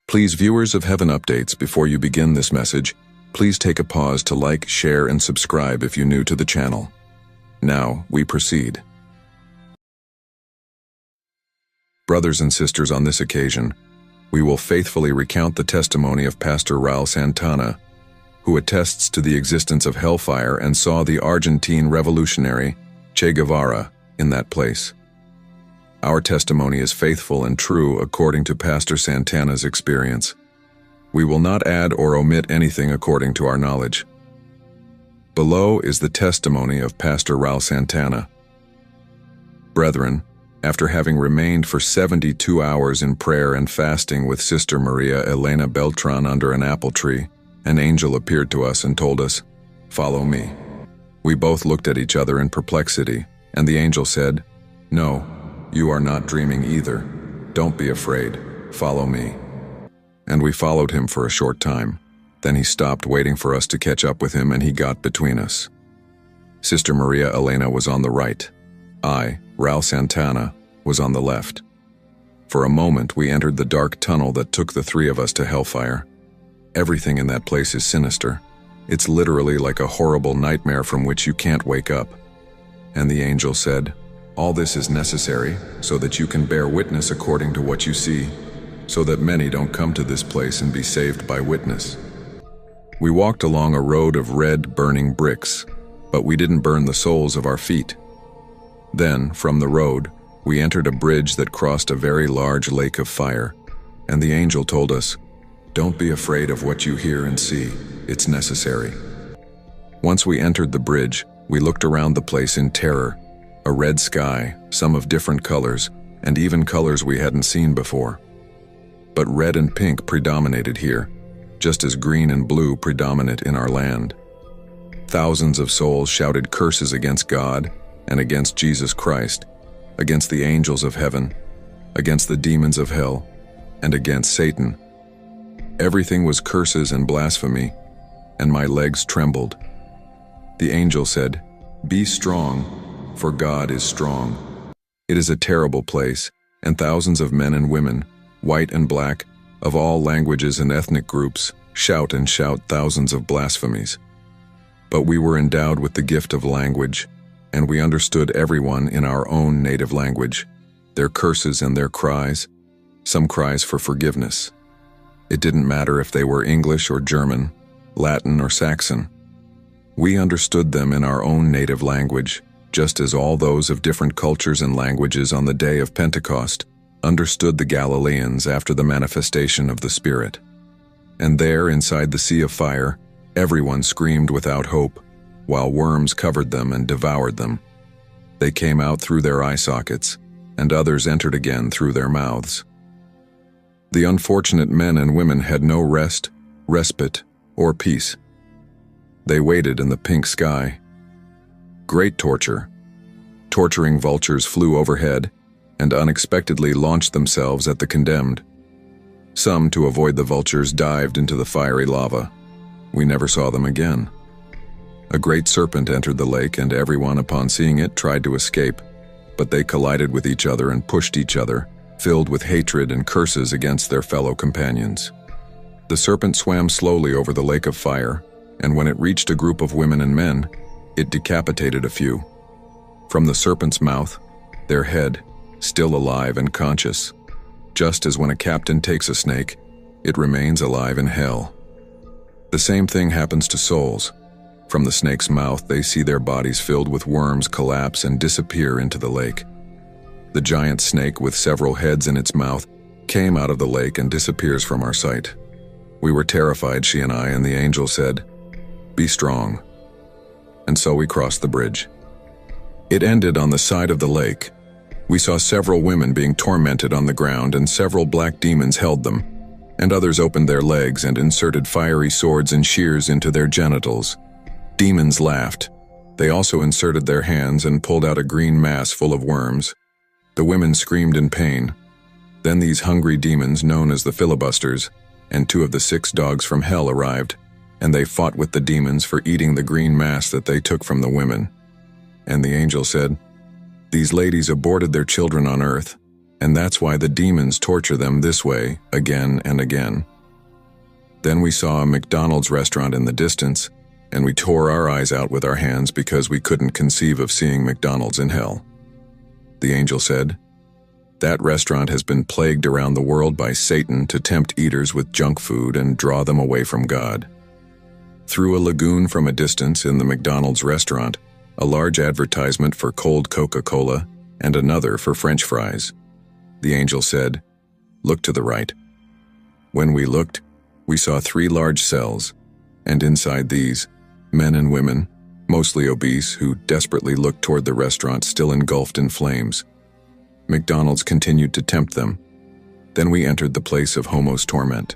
Please, viewers of Heaven Updates, before you begin this message, please take a pause to like, share, and subscribe if you're new to the channel. Now, we proceed. Brothers and sisters, on this occasion, we will faithfully recount the testimony of Pastor Raul Santana, who attests to the existence of hellfire and saw the Argentine revolutionary Che Guevara in that place. Our testimony is faithful and true according to Pastor Santana's experience. We will not add or omit anything according to our knowledge. Below is the testimony of Pastor Raul Santana. Brethren, after having remained for 72 hours in prayer and fasting with Sister Maria Elena Beltran under an apple tree, an angel appeared to us and told us, "Follow me." We both looked at each other in perplexity, and the angel said, "No, you are not dreaming either. Don't be afraid. Follow me." And we followed him for a short time. Then he stopped, waiting for us to catch up with him, and he got between us. Sister Maria Elena was on the right. I, Raul Santana, was on the left. For a moment, we entered the dark tunnel that took the three of us to hellfire. Everything in that place is sinister. It's literally like a horrible nightmare from which you can't wake up. And the angel said, "All this is necessary so that you can bear witness according to what you see, so that many don't come to this place and be saved by witness." We walked along a road of red, burning bricks, but we didn't burn the soles of our feet. Then, from the road, we entered a bridge that crossed a very large lake of fire, and the angel told us, "Don't be afraid of what you hear and see. It's necessary." Once we entered the bridge, we looked around the place in terror. A red sky, some of different colors, and even colors we hadn't seen before. But red and pink predominated here, just as green and blue predominate in our land. Thousands of souls shouted curses against God and against Jesus Christ, against the angels of heaven, against the demons of hell, and against Satan. Everything was curses and blasphemy, and my legs trembled. The angel said, "Be strong, for God is strong." It is a terrible place, and thousands of men and women, white and black, of all languages and ethnic groups, shout and shout thousands of blasphemies. But we were endowed with the gift of language, and we understood everyone in our own native language, their curses and their cries, some cries for forgiveness. It didn't matter if they were English or German, Latin or Saxon. We understood them in our own native language, just as all those of different cultures and languages on the day of Pentecost understood the Galileans after the manifestation of the Spirit. And there, inside the sea of fire, everyone screamed without hope, while worms covered them and devoured them. They came out through their eye sockets, and others entered again through their mouths. The unfortunate men and women had no rest, respite, or peace. They waited in the pink sky. Great torture. Torturing vultures flew overhead and unexpectedly launched themselves at the condemned. Some, to avoid the vultures, dived into the fiery lava. We never saw them again. A great serpent entered the lake, and everyone, upon seeing it, tried to escape, but they collided with each other and pushed each other, filled with hatred and curses against their fellow companions. The serpent swam slowly over the lake of fire, and when it reached a group of women and men, it decapitated a few. From the serpent's mouth, their head, still alive and conscious. Just as when a captain takes a snake, it remains alive in hell. The same thing happens to souls. From the snake's mouth, they see their bodies filled with worms collapse and disappear into the lake. The giant snake, with several heads in its mouth, came out of the lake and disappears from our sight. We were terrified, she and I, and the angel said, "Be strong." And so we crossed the bridge. It ended on the side of the lake. We saw several women being tormented on the ground, and several black demons held them, and others opened their legs and inserted fiery swords and shears into their genitals. Demons laughed. They also inserted their hands and pulled out a green mass full of worms. The women screamed in pain. Then these hungry demons, known as the filibusters, and 2 of the 6 dogs from hell arrived, and they fought with the demons for eating the green mass that they took from the women. And the angel said, "These ladies aborted their children on earth, and that's why the demons torture them this way again and again. Then we saw a McDonald's restaurant in the distance, and we tore our eyes out with our hands because we couldn't conceive of seeing McDonald's in hell. The angel said, "That restaurant has been plagued around the world by Satan to tempt eaters with junk food and draw them away from God." Through a lagoon from a distance in the McDonald's restaurant, a large advertisement for cold Coca-Cola and another for French fries. The angel said, "Look to the right." When we looked, we saw 3 large cells, and inside these, men and women, mostly obese, who desperately looked toward the restaurant still engulfed in flames. McDonald's continued to tempt them. Then we entered the place of Homo's torment.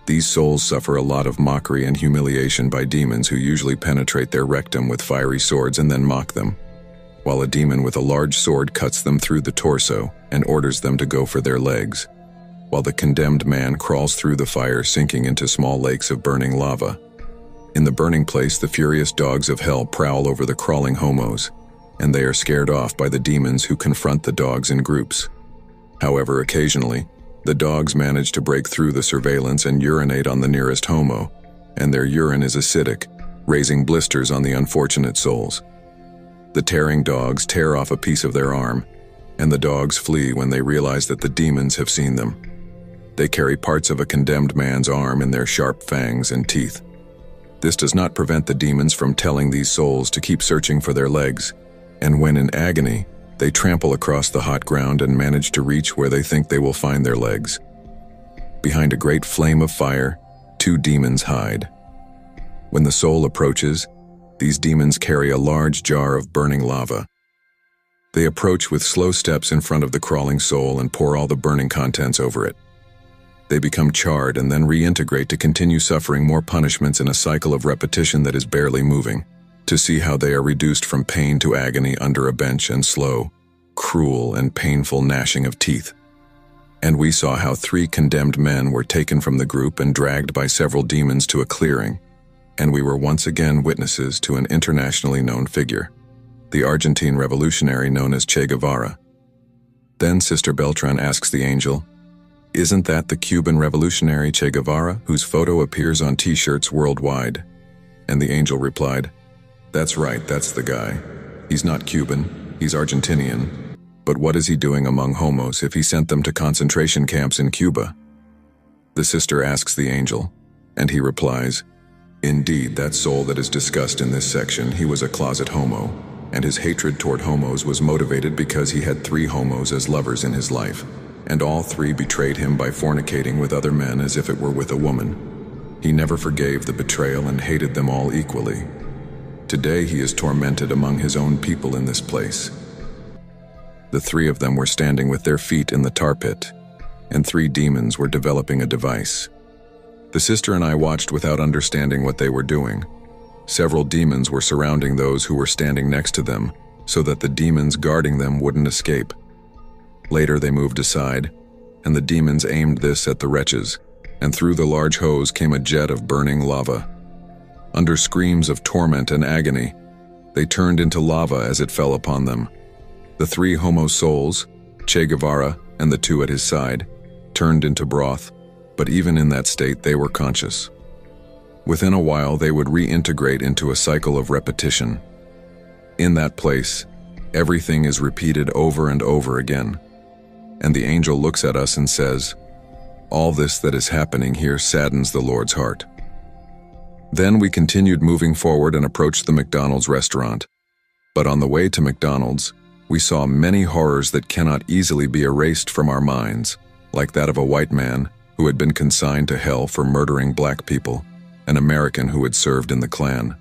These souls suffer a lot of mockery and humiliation by demons who usually penetrate their rectum with fiery swords and then mock them, while a demon with a large sword cuts them through the torso and orders them to go for their legs, while the condemned man crawls through the fire, sinking into small lakes of burning lava. In the burning place, the furious dogs of hell prowl over the crawling homos, and they are scared off by the demons who confront the dogs in groups. However, occasionally, the dogs manage to break through the surveillance and urinate on the nearest homo, and their urine is acidic, raising blisters on the unfortunate souls. The tearing dogs tear off a piece of their arm, and the dogs flee when they realize that the demons have seen them. They carry parts of a condemned man's arm in their sharp fangs and teeth. This does not prevent the demons from telling these souls to keep searching for their legs, and when in agony, they trample across the hot ground and manage to reach where they think they will find their legs. Behind a great flame of fire, 2 demons hide. When the soul approaches, these demons carry a large jar of burning lava. They approach with slow steps in front of the crawling soul and pour all the burning contents over it. They become charred and then reintegrate to continue suffering more punishments in a cycle of repetition that is barely moving, to see how they are reduced from pain to agony under a bench and slow, cruel, and painful gnashing of teeth. And we saw how 3 condemned men were taken from the group and dragged by several demons to a clearing, and we were once again witnesses to an internationally known figure, the Argentine revolutionary known as Che Guevara. Then Sister Beltran asks the angel, "Isn't that the Cuban revolutionary Che Guevara, whose photo appears on t-shirts worldwide?" And the angel replied, "That's right, that's the guy. He's not Cuban, he's Argentinian. But what is he doing among homos if he sent them to concentration camps in Cuba?" The sister asks the angel, and he replies, "Indeed, that soul that is discussed in this section, he was a closet homo, and his hatred toward homos was motivated because he had 3 homos as lovers in his life, and all 3 betrayed him by fornicating with other men as if it were with a woman. He never forgave the betrayal and hated them all equally. Today he is tormented among his own people in this place." The 3 of them were standing with their feet in the tar pit, and 3 demons were developing a device. The sister and I watched without understanding what they were doing. Several demons were surrounding those who were standing next to them, so that the demons guarding them wouldn't escape. Later they moved aside, and the demons aimed this at the wretches, and through the large hose came a jet of burning lava. Under screams of torment and agony, they turned into lava as it fell upon them. The 3 homo souls, Che Guevara and the 2 at his side, turned into broth, but even in that state they were conscious. Within a while they would reintegrate into a cycle of repetition. In that place, everything is repeated over and over again. And the angel looks at us and says, "All this that is happening here saddens the Lord's heart." Then we continued moving forward and approached the McDonald's restaurant. But on the way to McDonald's, we saw many horrors that cannot easily be erased from our minds, like that of a white man who had been consigned to hell for murdering black people, an American who had served in the Klan.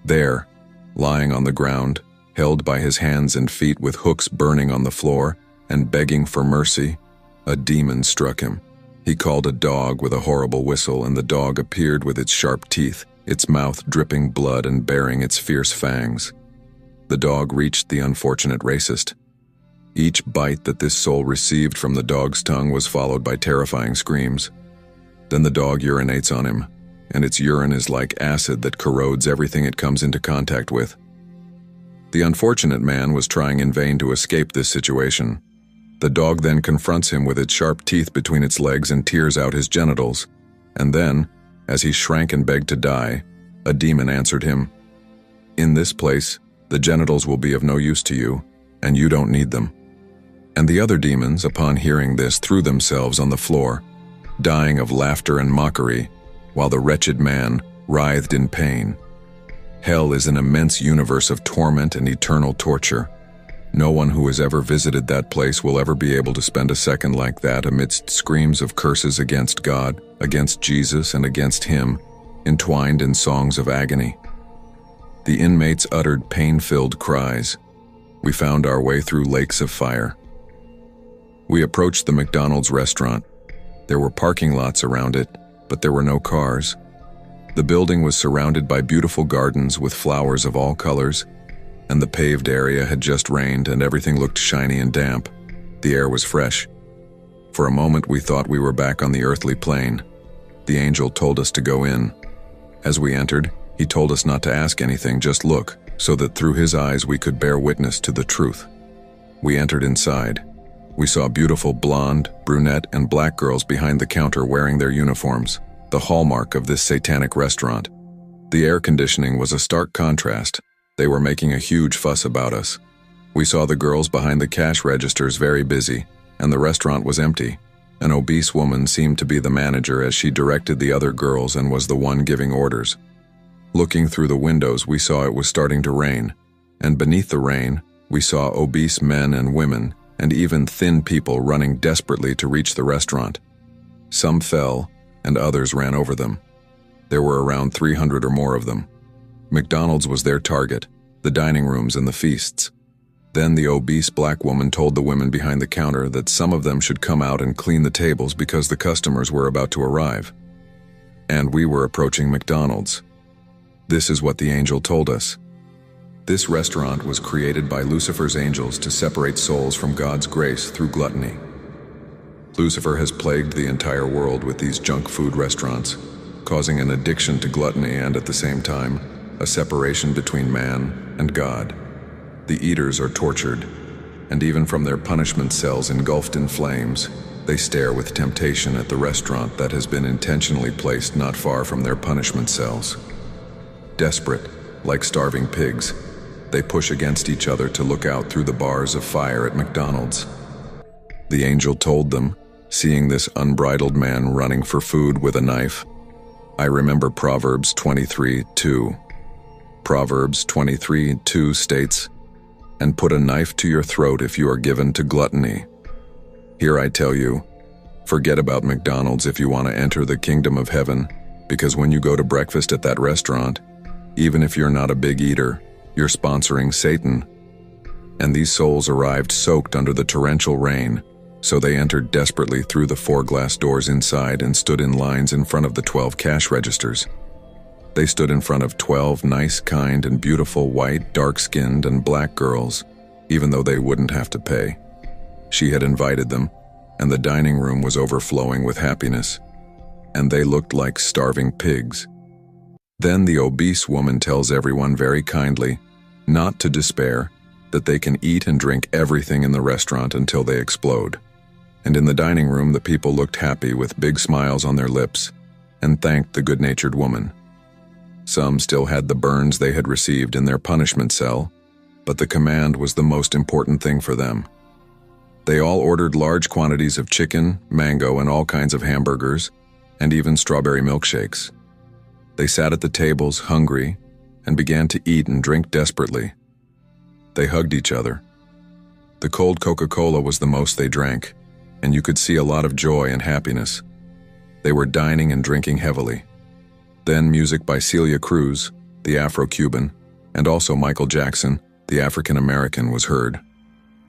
There, lying on the ground, held by his hands and feet with hooks burning on the floor and begging for mercy, a demon struck him. He called a dog with a horrible whistle, and the dog appeared with its sharp teeth, its mouth dripping blood and baring its fierce fangs. The dog reached the unfortunate racist. Each bite that this soul received from the dog's tongue was followed by terrifying screams. Then the dog urinates on him, and its urine is like acid that corrodes everything it comes into contact with. The unfortunate man was trying in vain to escape this situation. The dog then confronts him with its sharp teeth between its legs and tears out his genitals. And then, as he shrank and begged to die, a demon answered him, "In this place, the genitals will be of no use to you, and you don't need them." And the other demons, upon hearing this, threw themselves on the floor, dying of laughter and mockery, while the wretched man writhed in pain. Hell is an immense universe of torment and eternal torture. No one who has ever visited that place will ever be able to spend a second like that amidst screams of curses against God, against Jesus, and against Him, entwined in songs of agony. The inmates uttered pain-filled cries. We found our way through lakes of fire. We approached the McDonald's restaurant. There were parking lots around it, but there were no cars. The building was surrounded by beautiful gardens with flowers of all colors, and the paved area had just rained and everything looked shiny and damp. The air was fresh. For a moment we thought we were back on the earthly plane. The angel told us to go in. As we entered, he told us not to ask anything, just look, so that through his eyes we could bear witness to the truth. We entered inside. We saw beautiful blonde, brunette, and black girls behind the counter wearing their uniforms, the hallmark of this satanic restaurant. The air conditioning was a stark contrast. They were making a huge fuss about us. We saw the girls behind the cash registers very busy, and the restaurant was empty. An obese woman seemed to be the manager as she directed the other girls and was the one giving orders. Looking through the windows, we saw it was starting to rain, and beneath the rain, we saw obese men and women, and even thin people running desperately to reach the restaurant. Some fell, and others ran over them. There were around 300 or more of them. McDonald's was their target, the dining rooms and the feasts. Then the obese black woman told the women behind the counter that some of them should come out and clean the tables because the customers were about to arrive. And we were approaching McDonald's. This is what the angel told us. This restaurant was created by Lucifer's angels to separate souls from God's grace through gluttony. Lucifer has plagued the entire world with these junk food restaurants, causing an addiction to gluttony and, at the same time, a separation between man and God. The eaters are tortured, and even from their punishment cells engulfed in flames, they stare with temptation at the restaurant that has been intentionally placed not far from their punishment cells. Desperate, like starving pigs, they push against each other to look out through the bars of fire at McDonald's. The angel told them, seeing this unbridled man running for food with a knife, I remember Proverbs 23:2. Proverbs 23:2 states, "And put a knife to your throat if you are given to gluttony." Here I tell you, forget about McDonald's if you want to enter the kingdom of heaven, because when you go to breakfast at that restaurant, even if you're not a big eater, you're sponsoring Satan. And these souls arrived soaked under the torrential rain, so they entered desperately through the 4 glass doors inside and stood in lines in front of the 12 cash registers. They stood in front of 12 nice, kind, and beautiful white, dark-skinned, and black girls, even though they wouldn't have to pay. She had invited them, and the dining room was overflowing with happiness, and they looked like starving pigs. Then the obese woman tells everyone very kindly not to despair, that they can eat and drink everything in the restaurant until they explode. And in the dining room, the people looked happy with big smiles on their lips and thanked the good-natured woman. Some still had the burns they had received in their punishment cell, but the command was the most important thing for them. They all ordered large quantities of chicken, mango, and all kinds of hamburgers, and even strawberry milkshakes. They sat at the tables, hungry, and began to eat and drink desperately. They hugged each other. The cold Coca-Cola was the most they drank, and you could see a lot of joy and happiness. They were dining and drinking heavily. Then music by Celia Cruz, the Afro-Cuban, and also Michael Jackson, the African-American, was heard.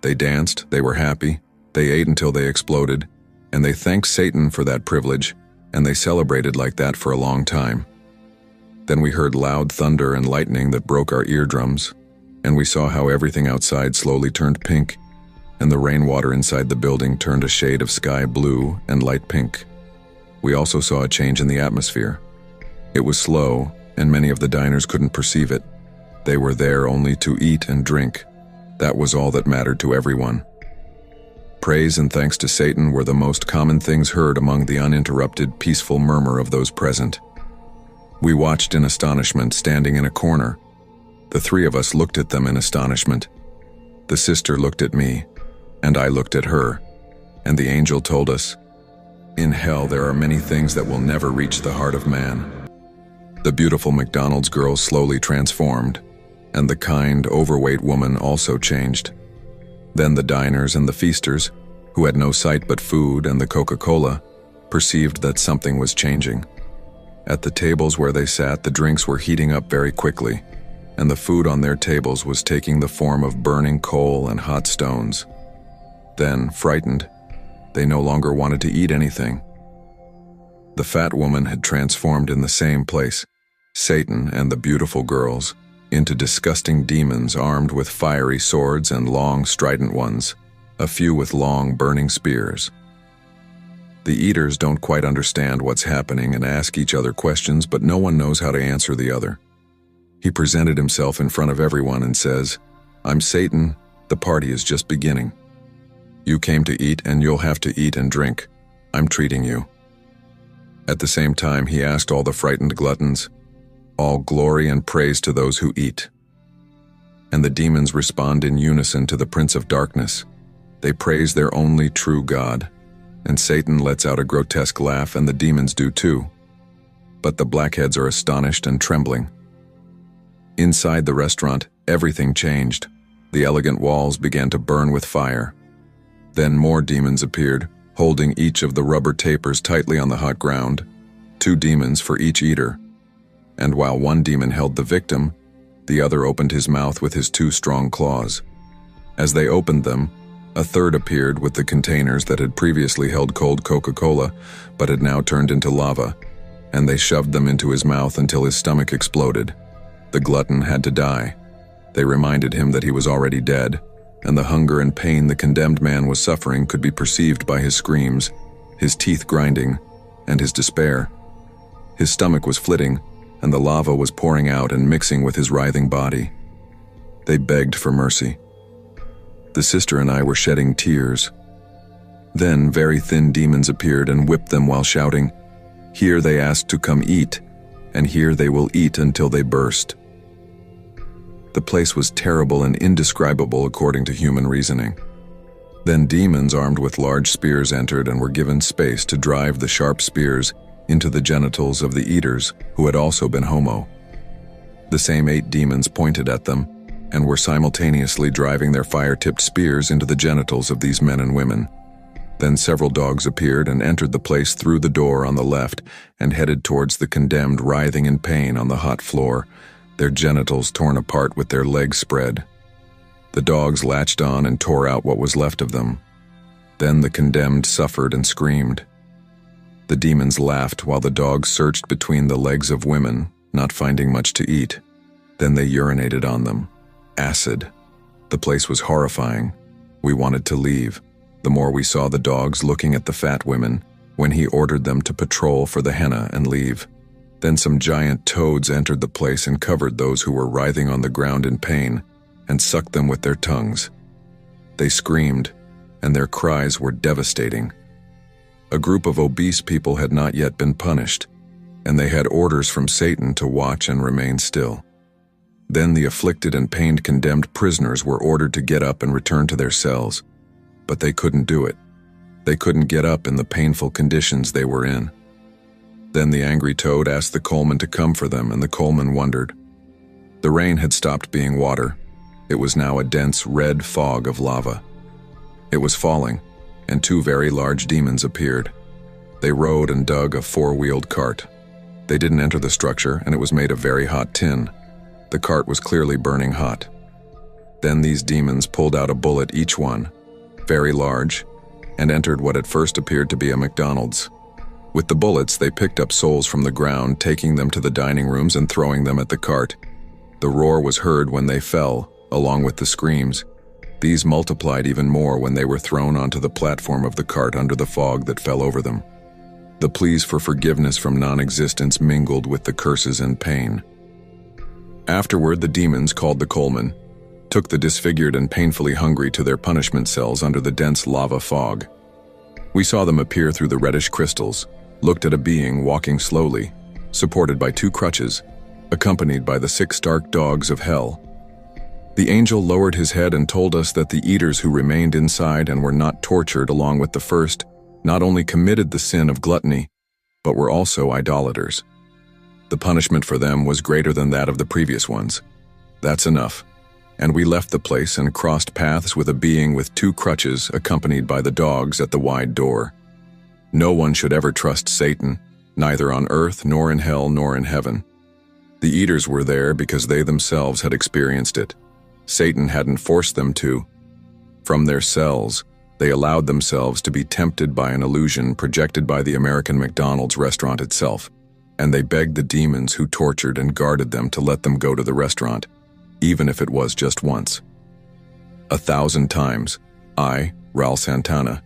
They danced, they were happy, they ate until they exploded, and they thanked Satan for that privilege, and they celebrated like that for a long time. Then we heard loud thunder and lightning that broke our eardrums, and we saw how everything outside slowly turned pink, and the rainwater inside the building turned a shade of sky blue and light pink. We also saw a change in the atmosphere. It was slow, and many of the diners couldn't perceive it. They were there only to eat and drink. That was all that mattered to everyone. Praise and thanks to Satan were the most common things heard among the uninterrupted, peaceful murmur of those present. We watched in astonishment, standing in a corner. The three of us looked at them in astonishment. The sister looked at me, and I looked at her, and the angel told us, "In hell there are many things that will never reach the heart of man." The beautiful McDonald's girl slowly transformed, and the kind, overweight woman also changed. Then the diners and the feasters, who had no sight but food and the Coca-Cola, perceived that something was changing. At the tables where they sat, the drinks were heating up very quickly, and the food on their tables was taking the form of burning coal and hot stones. Then, frightened, they no longer wanted to eat anything. The fat woman had transformed in the same place, Satan and the beautiful girls, into disgusting demons armed with fiery swords and long strident ones, a few with long burning spears. The eaters don't quite understand what's happening and ask each other questions, but no one knows how to answer the other. He presented himself in front of everyone and says, "I'm Satan, the party is just beginning. You came to eat and you'll have to eat and drink. I'm treating you." At the same time, he asked all the frightened gluttons, "All glory and praise to those who eat." And the demons respond in unison to the Prince of Darkness. They praise their only true God, and Satan lets out a grotesque laugh, and the demons do too. But the blackheads are astonished and trembling. Inside the restaurant, everything changed. The elegant walls began to burn with fire. Then more demons appeared, holding each of the rubber tapers tightly on the hot ground, 2 demons for each eater. And while one demon held the victim, the other opened his mouth with his 2 strong claws. As they opened them, a third appeared with the containers that had previously held cold Coca-Cola, but had now turned into lava, and they shoved them into his mouth until his stomach exploded. The glutton had to die. They reminded him that he was already dead, and the hunger and pain the condemned man was suffering could be perceived by his screams, his teeth grinding, and his despair. His stomach was flitting, and the lava was pouring out and mixing with his writhing body. They begged for mercy. The sister and I were shedding tears. Then very thin demons appeared and whipped them while shouting, "Here they asked to come eat, and here they will eat until they burst." The place was terrible and indescribable according to human reasoning. Then demons armed with large spears entered and were given space to drive the sharp spears into the genitals of the eaters who had also been homo. The same 8 demons pointed at them and were simultaneously driving their fire-tipped spears into the genitals of these men and women. Then several dogs appeared and entered the place through the door on the left and headed towards the condemned, writhing in pain on the hot floor, their genitals torn apart with their legs spread. The dogs latched on and tore out what was left of them. Then the condemned suffered and screamed. The demons laughed while the dogs searched between the legs of women, not finding much to eat. Then they urinated on them. Acid. The place was horrifying. We wanted to leave. The more we saw the dogs looking at the fat women, when he ordered them to patrol for the henna and leave. Then some giant toads entered the place and covered those who were writhing on the ground in pain, and sucked them with their tongues. They screamed, and their cries were devastating. A group of obese people had not yet been punished, and they had orders from Satan to watch and remain still. Then the afflicted and pained condemned prisoners were ordered to get up and return to their cells, but they couldn't do it. They couldn't get up in the painful conditions they were in. Then the angry toad asked the coalman to come for them, and the coalman wondered. The rain had stopped being water. It was now a dense red fog of lava. It was falling, and 2 very large demons appeared. They rode and dug a 4-wheeled cart. They didn't enter the structure, and it was made of very hot tin. The cart was clearly burning hot. Then these demons pulled out a bullet each one, very large, and entered what at first appeared to be a McDonald's. With the bullets, they picked up souls from the ground, taking them to the dining rooms and throwing them at the cart. The roar was heard when they fell, along with the screams. These multiplied even more when they were thrown onto the platform of the cart under the fog that fell over them. The pleas for forgiveness from non-existence mingled with the curses and pain. Afterward, the demons called the coalman, took the disfigured and painfully hungry to their punishment cells under the dense lava fog. We saw them appear through the reddish crystals, looked at a being walking slowly, supported by 2 crutches, accompanied by the 6 dark dogs of hell. The angel lowered his head and told us that the eaters who remained inside and were not tortured along with the first not only committed the sin of gluttony, but were also idolaters. The punishment for them was greater than that of the previous ones. That's enough. And we left the place and crossed paths with a being with 2 crutches accompanied by the dogs at the wide door. No one should ever trust Satan, neither on earth nor in hell nor in heaven. The eaters were there because they themselves had experienced it. Satan hadn't forced them to. From their cells, they allowed themselves to be tempted by an illusion projected by the American McDonald's restaurant itself, and they begged the demons who tortured and guarded them to let them go to the restaurant, even if it was just once. 1,000 times, I, Raul Santana,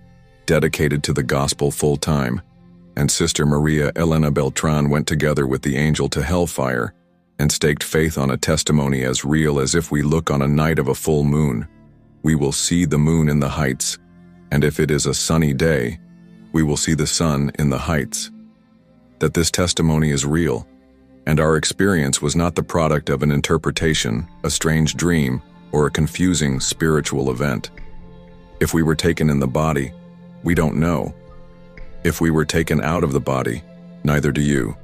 dedicated to the gospel full-time, and Sister Maria Elena Beltran went together with the angel to hellfire and staked faith on a testimony as real as if we look on a night of a full moon. We will see the moon in the heights, and if it is a sunny day, we will see the sun in the heights. That this testimony is real, and our experience was not the product of an interpretation, a strange dream, or a confusing spiritual event. If we were taken in the body, we don't know. If we were taken out of the body, neither do you.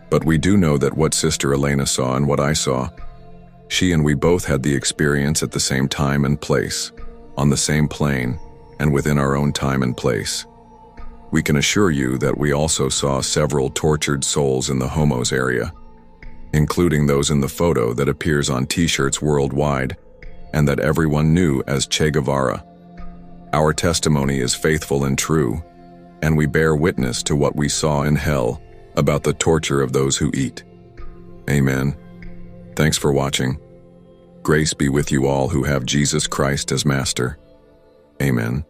But we do know that what Sister Elena saw and what I saw, she and we both had the experience at the same time and place, on the same plane, and within our own time and place. We can assure you that we also saw several tortured souls in the Homos area, including those in the photo that appears on t-shirts worldwide, and that everyone knew as Che Guevara. Our testimony is faithful and true, and we bear witness to what we saw in hell about the torture of those who eat. Amen. Thanks for watching. Grace be with you all who have Jesus Christ as Master. Amen.